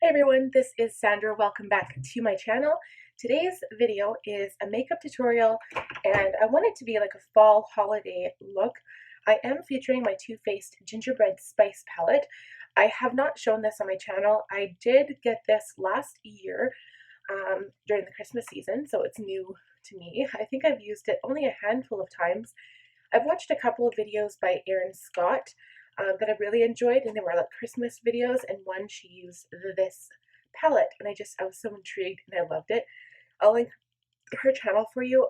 Hey everyone, this is Sandra. Welcome back to my channel. Today's video is a makeup tutorial and I want it to be like a fall holiday look. I am featuring my Too Faced Gingerbread Spice palette. I have not shown this on my channel. I did get this last year during the Christmas season, so it's new to me. I think I've used it only a handful of times. I've watched a couple of videos by Erin Scott that I really enjoyed, and they were like Christmas videos, and one she used this palette, and I was so intrigued and I loved it. I'll link her channel for you.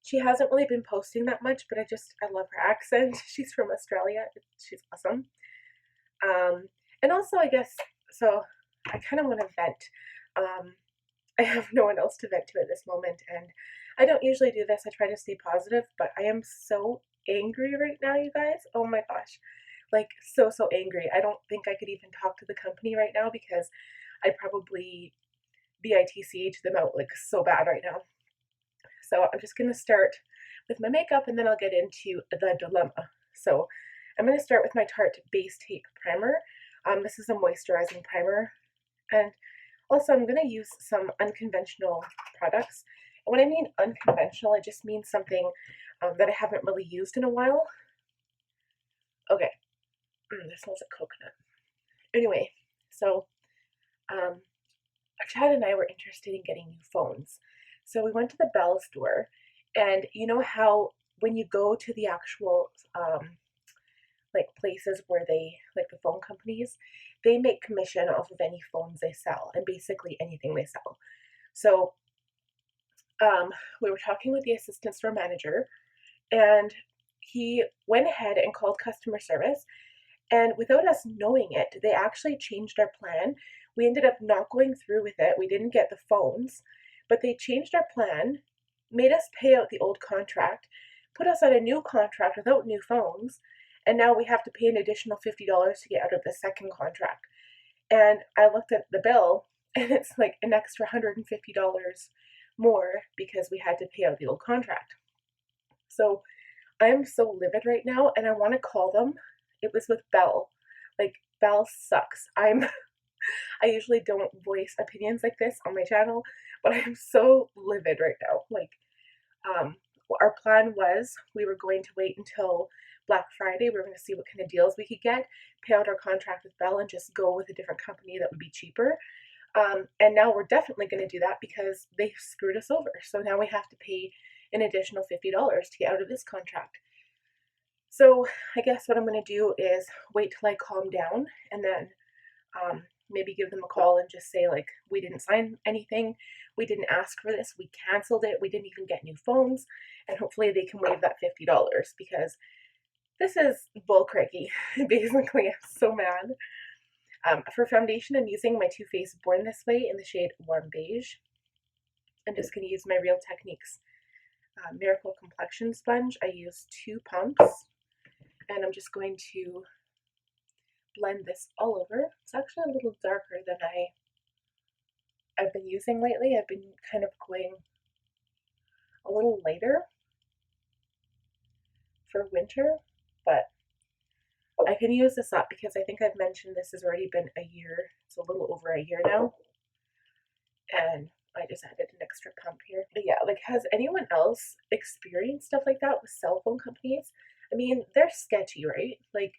She hasn't really been posting that much, but I love her accent. She's from Australia. She's awesome. And also, I guess, so I kind of want to vent. I have no one else to vent to at this moment, and I don't usually do this. I try to stay positive, but I am so angry right now, you guys. Oh my gosh. Like, so angry. I don't think I could even talk to the company right now because I'd probably bitch them out like so bad right now. So I'm just going to start with my makeup and then I'll get into the dilemma. So I'm going to start with my Tarte Base Tape Primer. This is a moisturizing primer. And also I'm going to use some unconventional products. And when I mean unconventional, it just means something that I haven't really used in a while. Okay. This smells like coconut. Anyway, so Chad and I were interested in getting new phones. So we went to the Bell store, and you know how when you go to the actual like places where they, like the phone companies, they make commission off of any phones they sell and basically anything they sell. So we were talking with the assistant store manager, and he went ahead and called customer service, and without us knowing it, they actually changed our plan. We ended up not going through with it. We didn't get the phones, but they changed our plan, made us pay out the old contract, put us on a new contract without new phones, and now we have to pay an additional $50 to get out of the second contract. And I looked at the bill, and it's like an extra $150 more because we had to pay out the old contract. So I am so livid right now, and I want to call them. It was with Bell. Like, Bell sucks. I usually don't voice opinions like this on my channel, but I am so livid right now. Like, our plan was we were going to wait until Black Friday. We were going to see what kind of deals we could get, pay out our contract with Bell, and just go with a different company that would be cheaper. And now we're definitely going to do that because they screwed us over. So now we have to pay an additional $50 to get out of this contract. So I guess what I'm going to do is wait till I calm down and then maybe give them a call and just say, like, we didn't sign anything. We didn't ask for this. We canceled it. We didn't even get new phones. And hopefully they can waive that $50 because this is bullcracky. Basically, I'm so mad. For foundation, I'm using my Too Faced Born This Way in the shade Warm Beige. I'm just going to use my Real Techniques Miracle Complexion Sponge. I use 2 pumps. And I'm just going to blend this all over. It's actually a little darker than I've been using lately. I've been kind of going a little lighter for winter, but I can use this up because I think I've mentioned this has already been a year. It's a little over a year now. And I just added an extra pump here. But yeah, like, has anyone else experienced stuff like that with cell phone companies? I mean, they're sketchy, right? Like,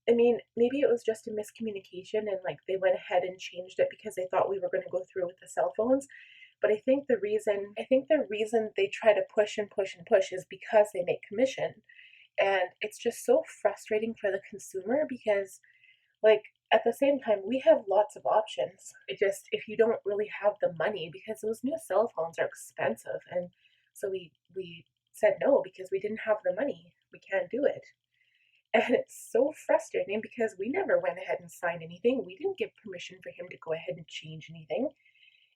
I mean, maybe it was just a miscommunication and like they went ahead and changed it because they thought we were going to go through with the cell phones. But I think the reason they try to push and push and push is because they make commission. And it's just so frustrating for the consumer because, like, at the same time, we have lots of options. It just, if you don't really have the money, because those new cell phones are expensive, and so we said no because we didn't have the money. We can't do it. And it's so frustrating because we never went ahead and signed anything. We didn't give permission for him to go ahead and change anything.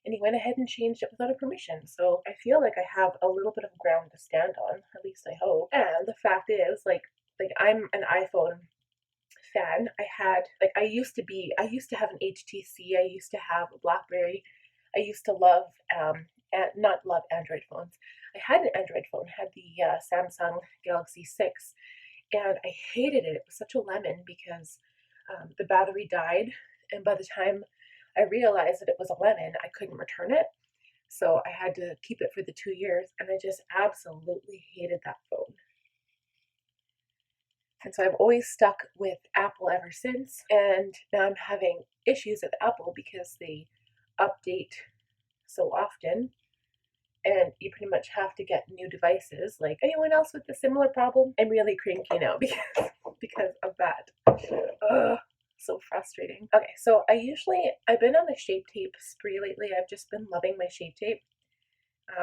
And he went ahead and changed it without a permission. So I feel like I have a little bit of ground to stand on, at least I hope. And the fact is, like I'm an iPhone fan. I used to have an HTC. I used to have a BlackBerry. I used to love, not love Android phones. I had an Android phone, had the Samsung Galaxy 6. And I hated it. It was such a lemon because the battery died And by the time I realized that it was a lemon, I couldn't return it. So I had to keep it for the 2 years, and I just absolutely hated that phone. And so I've always stuck with Apple ever since, and now I'm having issues with Apple because they update so often, and you pretty much have to get new devices. Like, anyone else with a similar problem? I'm really cranky now because of that. Ugh, so frustrating. Okay, so I've been on a Shape Tape spree lately. I've just been loving my Shape Tape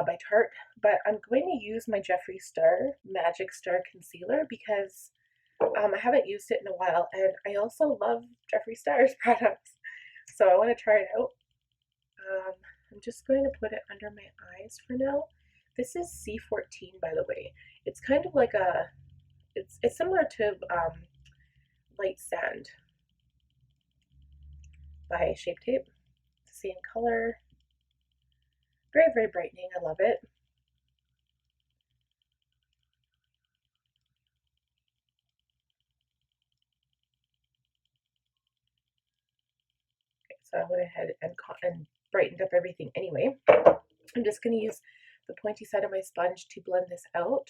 by Tarte, but I'm going to use my Jeffree Star Magic Star Concealer because I haven't used it in a while, and I also love Jeffree Star's products, so I want to try it out. I'm just going to put it under my eyes for now. This is C14, by the way. It's kind of like it's similar to Light Sand by Shape Tape. It's the same color. Very, very brightening. I love it. Okay, so I went ahead and brightened up everything anyway. I'm just going to use the pointy side of my sponge to blend this out.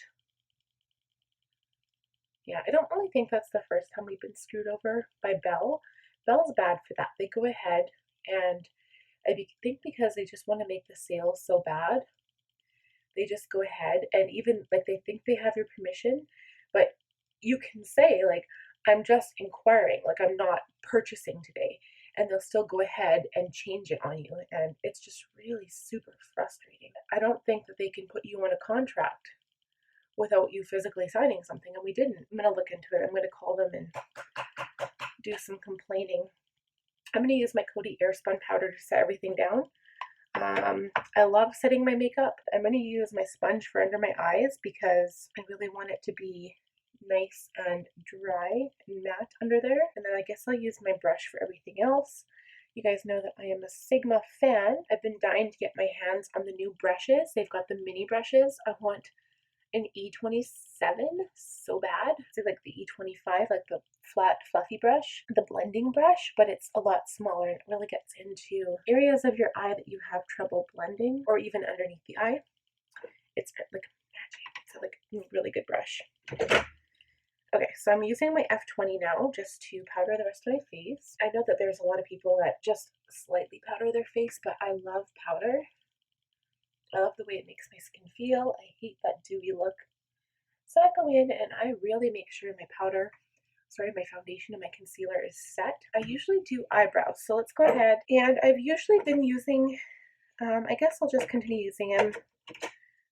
Yeah, I don't really think that's the first time we've been screwed over by Belle. Belle's bad for that. They go ahead, and I think because they just want to make the sales so bad, they just go ahead and even like they think they have your permission, but you can say like, I'm just inquiring, like I'm not purchasing today, and they'll still go ahead and change it on you, and it's just really super frustrating. I don't think that they can put you on a contract without you physically signing something, and we didn't. I'm gonna look into it. I'm gonna call them and do some complaining. I'm gonna use my Coty Airspun powder to set everything down. I love setting my makeup. I'm going to use my sponge for under my eyes because I really want it to be nice and dry and matte under there. And then I guess I'll use my brush for everything else. You guys know that I am a Sigma fan. I've been dying to get my hands on the new brushes. They've got the mini brushes. I want an E27 so bad. It's like the E25, like the flat fluffy brush, the blending brush, but it's a lot smaller and it really gets into areas of your eye that you have trouble blending, or even underneath the eye. It's like magic. It's a like really good brush. Okay, so I'm using my F20 now just to powder the rest of my face. I know that there's a lot of people that just slightly powder their face, but I love powder. I love the way it makes my skin feel. I hate that dewy look. So I go in and I really make sure my my foundation and my concealer is set. I usually do eyebrows, so let's go ahead. And I've usually been using, I guess I'll just continue using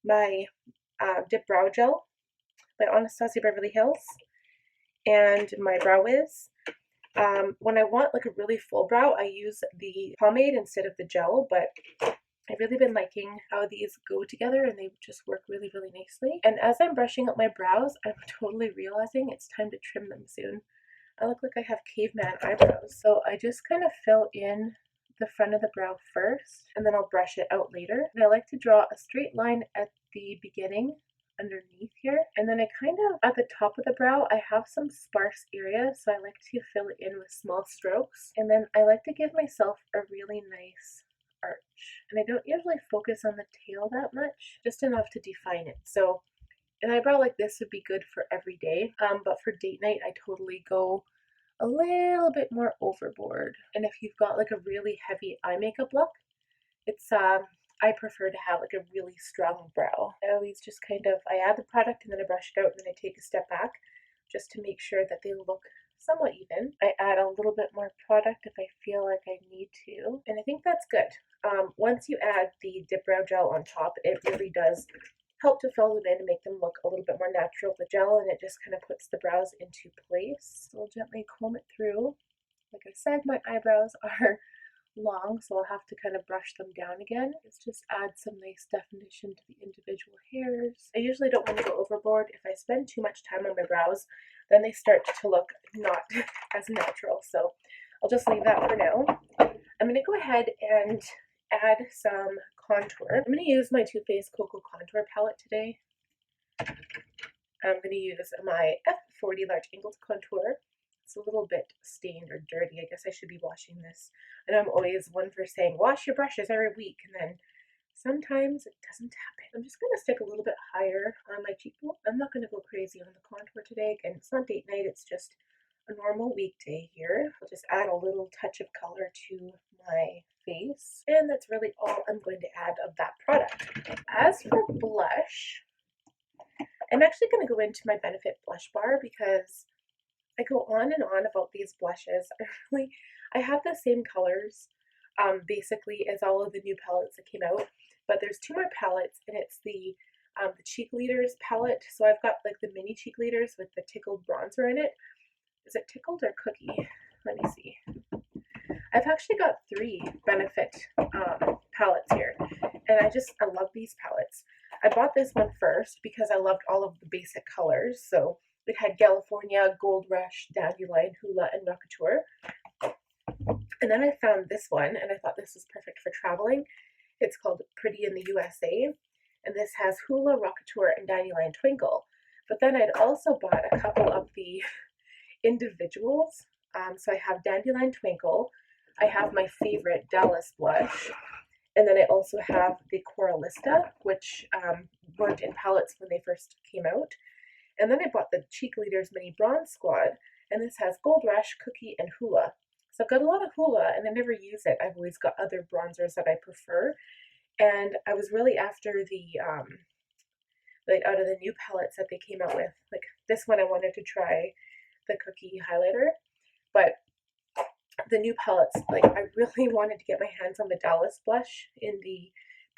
my Dip Brow Gel by Anastasia Beverly Hills and my Brow Whiz. When I want like a really full brow, I use the pomade instead of the gel, but I've really been liking how these go together and they just work really, really nicely. And as I'm brushing up my brows, I'm totally realizing it's time to trim them soon. I look like I have caveman eyebrows. So I just kind of fill in the front of the brow first, and then I'll brush it out later. And I like to draw a straight line at the beginning underneath here, and then I kind of at the top of the brow I have some sparse area, so I like to fill it in with small strokes, and then I like to give myself a really nice arch. And I don't usually focus on the tail that much, just enough to define it. So an eyebrow like this would be good for every day, but for date night I totally go a little bit more overboard. And if you've got like a really heavy eye makeup look, it's I prefer to have like a really strong brow. I always just I add the product and then I brush it out and then I take a step back just to make sure that they look somewhat even. I add a little bit more product if I feel like I need to, and I think that's good. Once you add the Dip Brow Gel on top, it really does help to fill them in and make them look a little bit more natural with gel, and it just kind of puts the brows into place. So I'll gently comb it through. Like I said, my eyebrows are long, so I'll have to kind of brush them down again. Let's just add some nice definition to the individual hairs. I usually don't want to go overboard. If I spend too much time on my brows, then they start to look not as natural, so I'll just leave that for now. I'm going to go ahead and add some contour. I'm going to use my Too Faced Cocoa Contour Palette today. I'm going to use my F40 Large Angled Contour. It's a little bit stained or dirty. I guess I should be washing this. And I'm always one for saying, wash your brushes every week, and then sometimes it doesn't happen. I'm just going to stick a little bit higher on my cheekbone. I'm not going to go crazy on the contour today. Again, it's not date night, it's just a normal weekday here. I'll just add a little touch of color to my face, and that's really all I'm going to add of that product. As for blush, I'm actually going to go into my Benefit blush bar because I go on and on about these blushes. I have the same colors basically as all of the new palettes that came out, but there's two more palettes, and it's the Cheek Leaders palette. So I've got like the mini Cheek Leaders with the tickled bronzer in it. Is it tickled or cookie? Let me see. I've actually got 3 Benefit palettes here, and I love these palettes. I bought this one first because I loved all of the basic colors. So it had California, Gold Rush, Dandelion, Hula, and Rockateur. And then I found this one, and I thought this was perfect for traveling. It's called Pretty in the USA, and this has Hula, Rockateur, and Dandelion Twinkle. But then I'd also bought a couple of the individuals. So I have Dandelion Twinkle, I have my favorite Dallas blush, and then I also have the Coralista, which weren't in palettes when they first came out. And then I bought the Cheek Leaders Mini Bronze Squad, and this has Gold Rush, Cookie, and Hula. So I've got a lot of Hula, and I never use it. I've always got other bronzers that I prefer. And I was really after the, like out of the new palettes that they came out with, like this one I wanted to try the Cookie highlighter, but the new palettes, like I really wanted to get my hands on the Dallas blush in the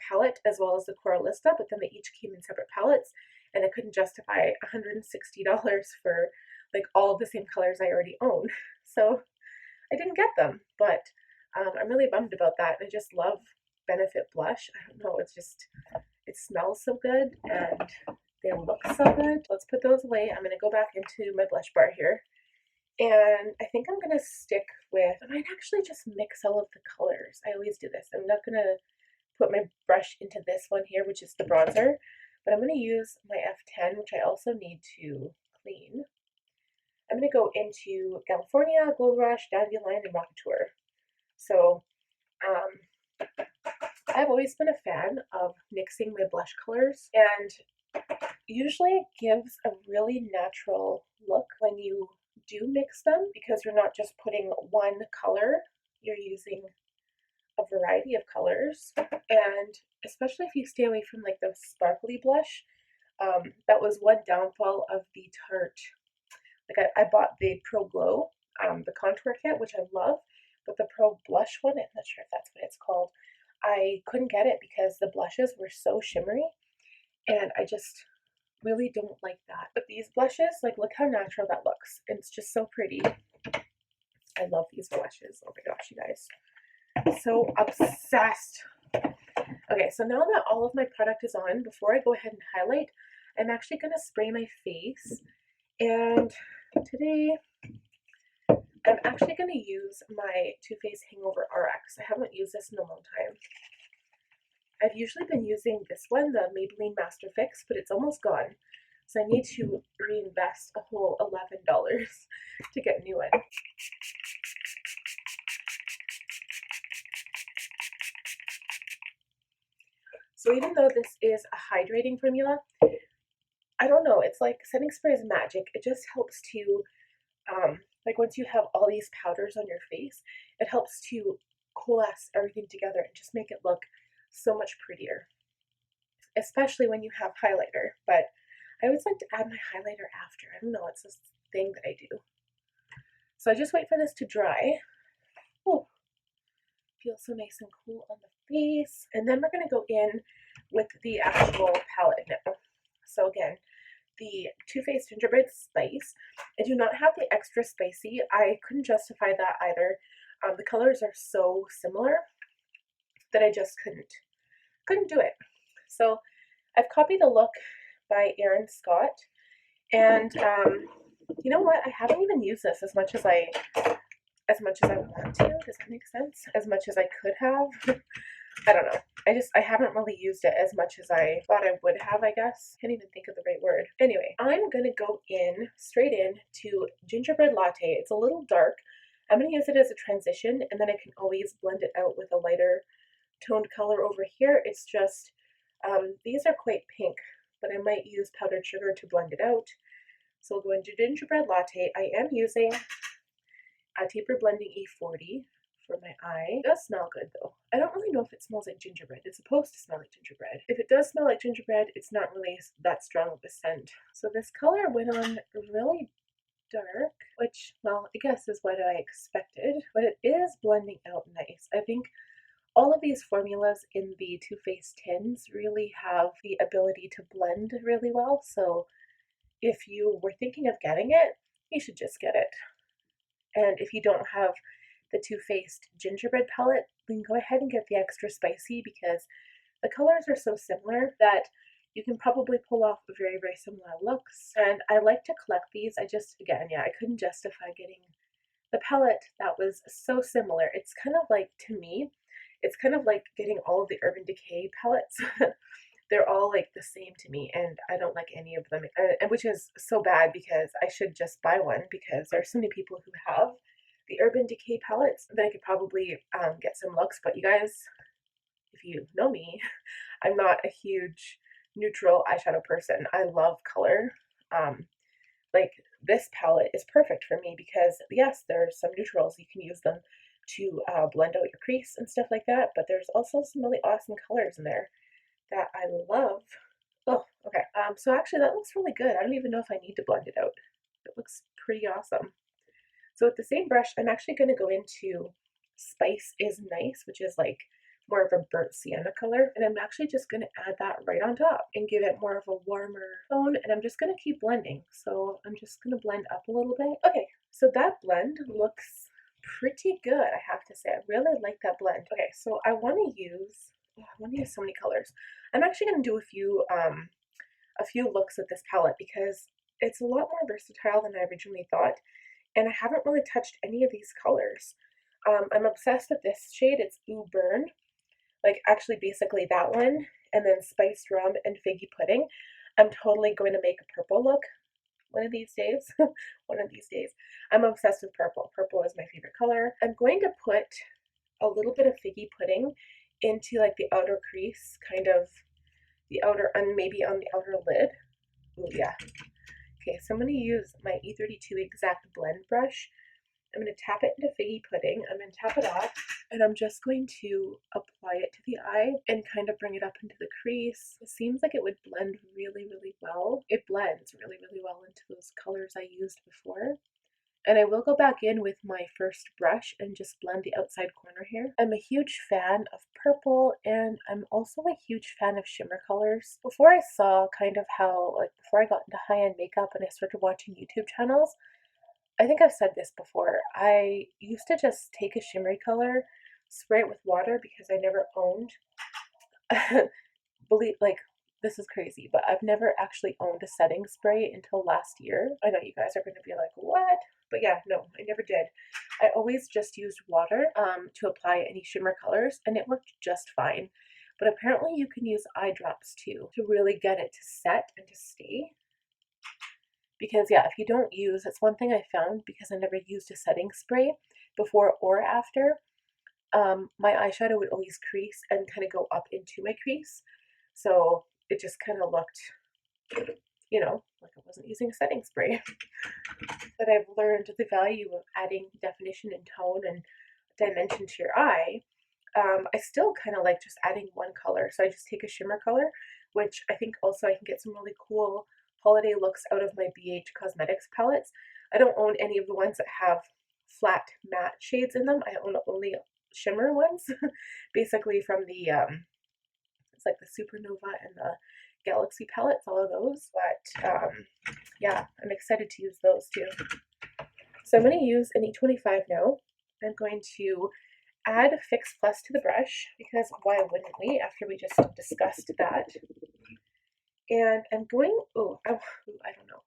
palette as well as the Coralista, but then they each came in separate palettes, and I couldn't justify $160 for like all of the same colors I already own. So I didn't get them, but I'm really bummed about that. I just love Benefit blush. I don't know, it's just, it smells so good and they look so good. Let's put those away. I'm going to go back into my blush bar here. And I think I'm going to stick with, I might actually just mix all of the colors. I always do this. I'm not going to put my brush into this one here, which is the bronzer, but I'm going to use my F10, which I also need to clean. I'm going to go into California, Gold Rush, Dandelion, and Rockateur. So I've always been a fan of mixing my blush colors, and usually it gives a really natural look when you do mix them, because you're not just putting one color, you're using a variety of colors. And especially if you stay away from like the sparkly blush, that was one downfall of the Tarte. Like I bought the Pro Glow, the contour kit, which I love, but the Pro Blush one, I'm not sure if that's what it's called, I couldn't get it because the blushes were so shimmery, and I just really don't like that. But these blushes, like, look how natural that looks. It's just so pretty. I love these blushes. Oh my gosh, you guys. So obsessed. Okay, so now that all of my product is on, before I go ahead and highlight, I'm actually going to spray my face. And today, I'm actually going to use my Too Faced Hangover RX. I haven't used this in a long time. I've usually been using this one, the Maybelline Master Fix, but it's almost gone. So I need to reinvest a whole $11 to get a new one. So even though this is a hydrating formula, I don't know, it's like setting spray is magic. It just helps to, like once you have all these powders on your face, it helps to coalesce everything together and just make it look so much prettier, especially when you have highlighter. But I always like to add my highlighter after. I don't know, it's this thing that I do. So I just wait for this to dry. Oh, feels so nice and cool on the face. And then we're going to go in with the actual palette now. So again, the Too Faced Gingerbread Spice. I do not have the extra spicy. I couldn't justify that either. The colors are so similar that I just couldn't do it. So I've copied a look by Erin Scott, and you know what? I haven't even used this as much as I want to. Does that make sense? As much as I could have. I don't know. I haven't really used it as much as I thought I would have, I guess. Can't even think of the right word. Anyway, I'm gonna go in, straight in to Gingerbread Latte. It's a little dark. I'm gonna use it as a transition, and then I can always blend it out with a lighter toned color over here. It's just, these are quite pink, but I might use powdered sugar to blend it out. So we'll go into Gingerbread Latte. I am using a Taper Blending E40 for my eye. It does smell good though. I don't really know if it smells like gingerbread. It's supposed to smell like gingerbread. If it does smell like gingerbread, it's not really that strong of a scent. So this color went on really dark, which, well, I guess is what I expected, but it is blending out nice. I think all of these formulas in the Too Faced tins really have the ability to blend really well, so if you were thinking of getting it, you should just get it. And if you don't have the Too Faced gingerbread palette, then go ahead and get the extra spicy, because the colors are so similar that you can probably pull off very, very similar looks. And I like to collect these. I just, again, yeah, I couldn't justify getting the palette that was so similar. It's kind of like, to me, it's kind of like getting all of the Urban Decay palettes. They're all like the same to me, and I don't like any of them, and which is so bad because I should just buy one, because there are so many people who have the Urban Decay palettes that I could probably get some looks. But you guys, if you know me, I'm not a huge neutral eyeshadow person. I love color. Like this palette is perfect for me because yes, there's some neutrals. You can use them to blend out your crease and stuff like that, but there's also some really awesome colors in there that I love. Oh, okay. So actually that looks really good. I don't even know if I need to blend it out. It looks pretty awesome. So with the same brush, I'm actually going to go into Spice is Nice, which is like more of a burnt sienna color. And I'm actually just going to add that right on top and give it more of a warmer tone. And I'm just going to keep blending. So I'm just going to blend up a little bit. Okay, so that blend looks pretty good, I have to say. I really like that blend. Okay, so I want to use so many colors. I'm actually going to do a few looks with this palette because it's a lot more versatile than I originally thought, and I haven't really touched any of these colors. I'm obsessed with this shade. It's Ooh Burn, like actually basically that one, and then Spiced Rum and Figgy Pudding. I'm totally going to make a purple look one of these days. One of these days. I'm obsessed with purple. Purple is my favorite color. I'm going to put a little bit of Figgy Pudding into like the outer crease, kind of the outer, and maybe on the outer lid. Oh yeah. Okay, so I'm going to use my E32 Exact Blend brush. I'm going to tap it into Figgy Pudding. I'm going to tap it off, and I'm just going to apply it to the eye and kind of bring it up into the crease. It seems like it would blend really, really well. It blends really, really well into those colors I used before. And I will go back in with my first brush and just blend the outside corner here. I'm a huge fan of purple, and I'm also a huge fan of shimmer colors. Before I saw kind of how, like before I got into high-end makeup and I started watching YouTube channels, I think I've said this before, I used to just take a shimmery color, spray it with water, because I never owned, believe, like, this is crazy, but I've never actually owned a setting spray until last year. I know you guys are going to be like, what? But yeah, no, I never did. I always just used water to apply any shimmer colors, and it worked just fine. But apparently you can use eye drops too to really get it to set and to stay. Because yeah, if you don't use, it's one thing I found, because I never used a setting spray before or after, my eyeshadow would always crease and kind of go up into my crease. So it just kind of looked, like I wasn't using a setting spray. But I've learned the value of adding definition and tone and dimension to your eye. I still kind of like just adding one color. So I just take a shimmer color, which I think also I can get some really cool holiday looks out of my BH Cosmetics palettes. I don't own any of the ones that have flat matte shades in them. I own only shimmer ones, basically from the, it's like the Supernova and the Galaxy palettes, all of those. But yeah, I'm excited to use those too. So I'm going to use an E25 now. I'm going to add Fix Plus to the brush, because why wouldn't we after we just discussed that? And I'm going, I don't know.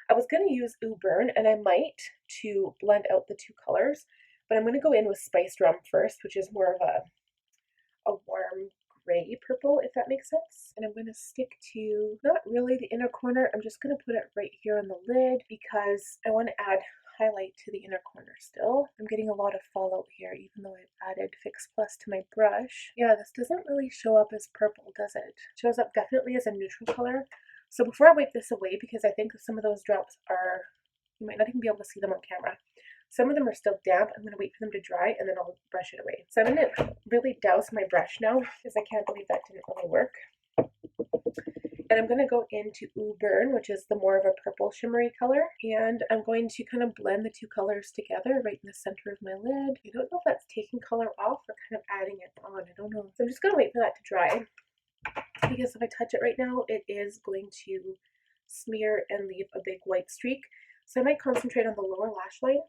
I was going to use Ooh Burn, and I might, to blend out the two colors, but I'm going to go in with Spiced Rum first, which is more of a warm gray purple, if that makes sense. And I'm going to stick to, not really the inner corner, I'm just going to put it right here on the lid because I want to add highlight to the inner corner still. I'm getting a lot of fallout here even though I've added Fix Plus to my brush. Yeah, this doesn't really show up as purple, does it? It shows up definitely as a neutral color. So before I wipe this away, because I think some of those drops are, you might not even be able to see them on camera. Some of them are still damp. I'm going to wait for them to dry and then I'll brush it away. So I'm going to really douse my brush now because I can't believe that didn't really work. And I'm going to go into Ooh Burn, which is the more of a purple shimmery color. And I'm going to kind of blend the two colors together right in the center of my lid. I don't know if that's taking color off or kind of adding it on. I don't know. So I'm just going to wait for that to dry because if I touch it right now, it is going to smear and leave a big white streak. So I might concentrate on the lower lash line.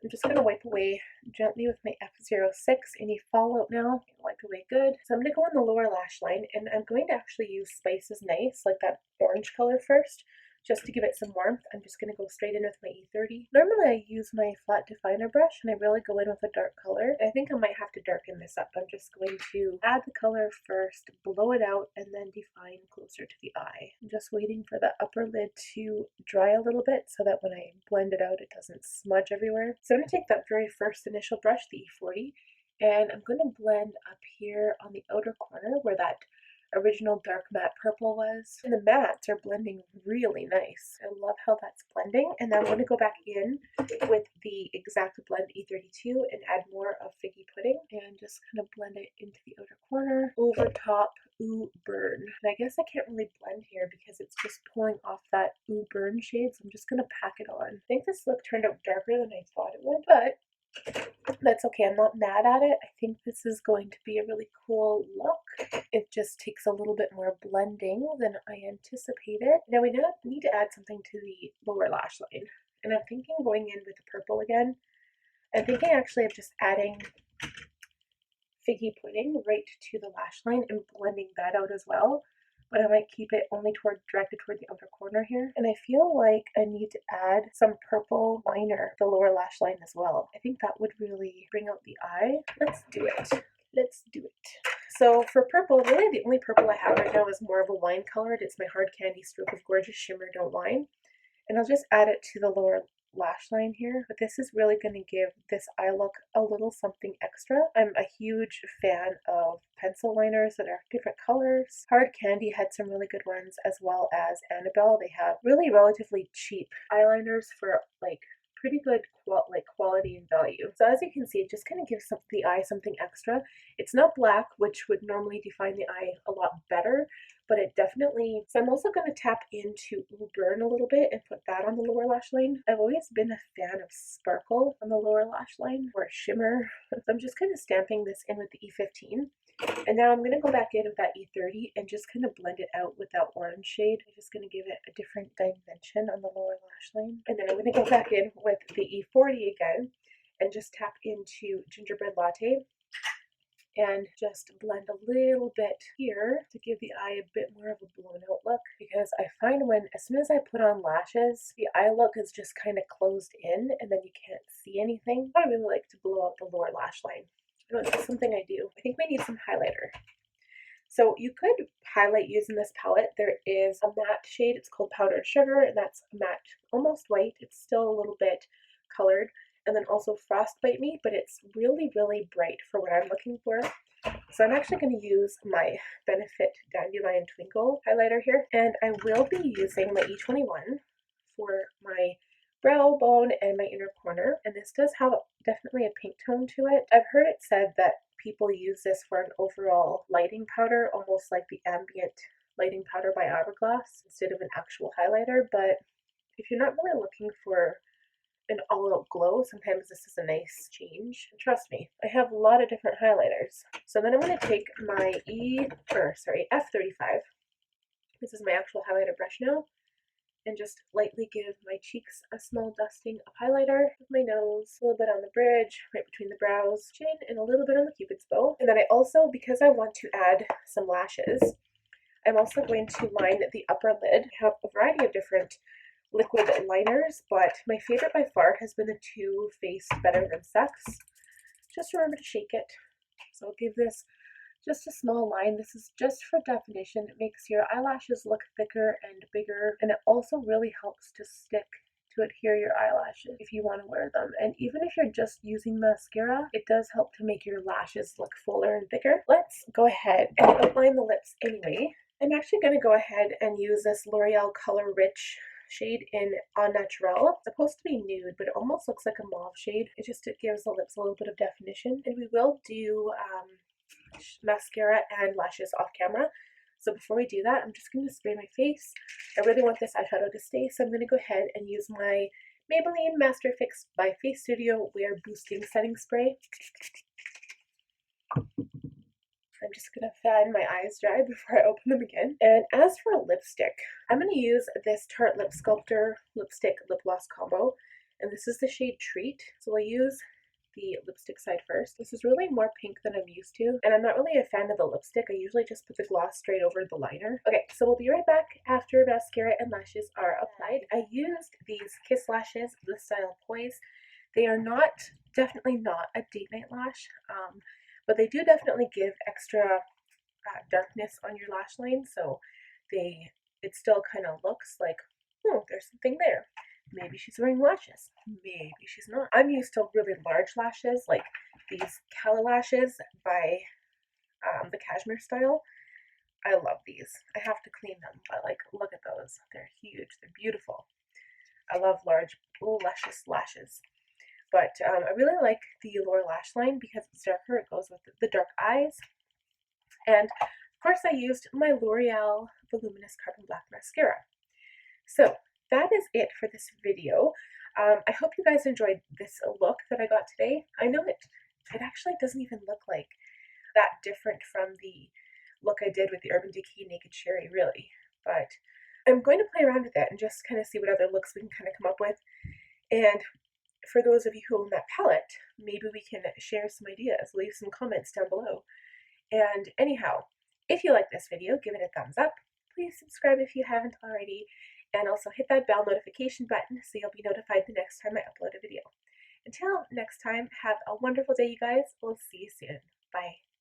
I'm just going to wipe away gently with my F06. Any fallout now, wipe away good. So I'm going to go on the lower lash line and I'm going to actually use Spice is Nice, like that orange color first, just to give it some warmth. I'm just going to go straight in with my E30. Normally I use my flat definer brush and I really go in with a dark color. I think I might have to darken this up. I'm just going to add the color first, blow it out, and then define closer to the eye. I'm just waiting for the upper lid to dry a little bit so that when I blend it out it doesn't smudge everywhere. So I'm going to take that very first initial brush, the E40, and I'm going to blend up here on the outer corner where that original dark matte purple was. And the mattes are blending really nice. I love how that's blending. And then I'm going to go back in with the exact blend E32 and add more of Figgy Pudding and just kind of blend it into the outer corner, over top Ooh Burn. And I guess I can't really blend here because it's just pulling off that Ooh Burn shade, so I'm just going to pack it on. I think this look turned out darker than I thought it would, but that's okay. I'm not mad at it. I think this is going to be a really cool look. It just takes a little bit more blending than I anticipated. Now we need to add something to the lower lash line. And I'm thinking going in with the purple again. I'm thinking actually of just adding Figgy Pudding right to the lash line and blending that out as well. But I might keep it only directed toward the outer corner here. And I feel like I need to add some purple liner to the lower lash line as well. I think that would really bring out the eye. Let's do it. Let's do it. So for purple, really the only purple I have right now is more of a wine colored. It's my Hard Candy Stroke of Gorgeous Shimmer Don't Wine. And I'll just add it to the lower lash line here, but this is really going to give this eye look a little something extra. I'm a huge fan of pencil liners that are different colors. Hard Candy had some really good ones, as well as Annabelle. They have really relatively cheap eyeliners for like pretty good quality and value. So as you can see, it just kind of gives the eye something extra. It's not black, which would normally define the eye a lot better, but it definitely, so I'm also going to tap into Ooh Burn a little bit and put that on the lower lash line. I've always been a fan of sparkle on the lower lash line, or shimmer. So I'm just kind of stamping this in with the E15. And now I'm going to go back in with that E30 and just kind of blend it out with that orange shade. I'm just going to give it a different dimension on the lower lash line. And then I'm going to go back in with the E40 again and just tap into Gingerbread Latte and just blend a little bit here to give the eye a bit more of a blown out look, because I find as soon as I put on lashes, the eye look is just kind of closed in and then you can't see anything. I really like to blow out the lower lash line. It's just something I do. I think we need some highlighter. So you could highlight using this palette. There is a matte shade. It's called Powdered Sugar, and that's matte, almost white. It's still a little bit colored. And then also Frostbite Me, but it's really, really bright for what I'm looking for. So I'm actually going to use my Benefit Dandelion Twinkle highlighter here. And I will be using my E21 for my brow bone and my inner corner. And this does have definitely a pink tone to it. I've heard it said that people use this for an overall lighting powder, almost like the ambient lighting powder by Hourglass instead of an actual highlighter. But if you're not really looking for an all-out glow, sometimes this is a nice change. And trust me, I have a lot of different highlighters. So then I'm going to take my F35. This is my actual highlighter brush now, and just lightly give my cheeks a small dusting of highlighter with my nose, a little bit on the bridge, right between the brows, chin, and a little bit on the cupid's bow. And then I also, because I want to add some lashes, I'm also going to line the upper lid. I have a variety of different liquid liners, but my favorite by far has been the Too Faced Better Than Sex. Just remember to shake it. So I'll give this just a small line. This is just for definition. It makes your eyelashes look thicker and bigger, and it also really helps to stick to adhere your eyelashes if you want to wear them. And even if you're just using mascara, it does help to make your lashes look fuller and thicker. Let's go ahead and outline the lips anyway. I'm actually going to go ahead and use this L'Oreal Color Rich shade in Au Naturel. It's supposed to be nude, but it almost looks like a mauve shade. It gives the lips a little bit of definition. And we will do mascara and lashes off camera. So before we do that, I'm just going to spray my face. I really want this eyeshadow to stay, so I'm going to go ahead and use my Maybelline Master Fix by Face Studio Wear Boosting Setting Spray. I'm just going to fan my eyes dry before I open them again. And as for lipstick, I'm going to use this Tarte Lip Sculptor Lipstick Lip Gloss Combo. And this is the shade Treat. So I'll use the lipstick side first. This is really more pink than I'm used to, and I'm not really a fan of the lipstick. I usually just put the gloss straight over the liner. Okay, so we'll be right back after mascara and lashes are applied. I used these Kiss lashes, the style Poise. They are definitely not a date night lash, but they do definitely give extra darkness on your lash line, so it still kind of looks like, oh, there's something there. Maybe she's wearing lashes. Maybe she's not. I'm used to really large lashes, like these Cala lashes by the Cashmere style. I love these. I have to clean them, but like, look at those. They're huge. They're beautiful. I love large, luscious lashes. But I really like the Allure lash line because it's darker. It goes with the dark eyes. And of course, I used my L'Oreal Voluminous Carbon Black Mascara. So that is it for this video. I hope you guys enjoyed this look that I got today. I know it actually doesn't even look like that different from the look I did with the Urban Decay Naked Cherry, really. But I'm going to play around with it and just kind of see what other looks we can kind of come up with. And for those of you who own that palette, maybe we can share some ideas, leave some comments down below. And anyhow, if you like this video, give it a thumbs up. Please subscribe if you haven't already. And also hit that bell notification button so you'll be notified the next time I upload a video. Until next time, have a wonderful day, you guys. We'll see you soon. Bye.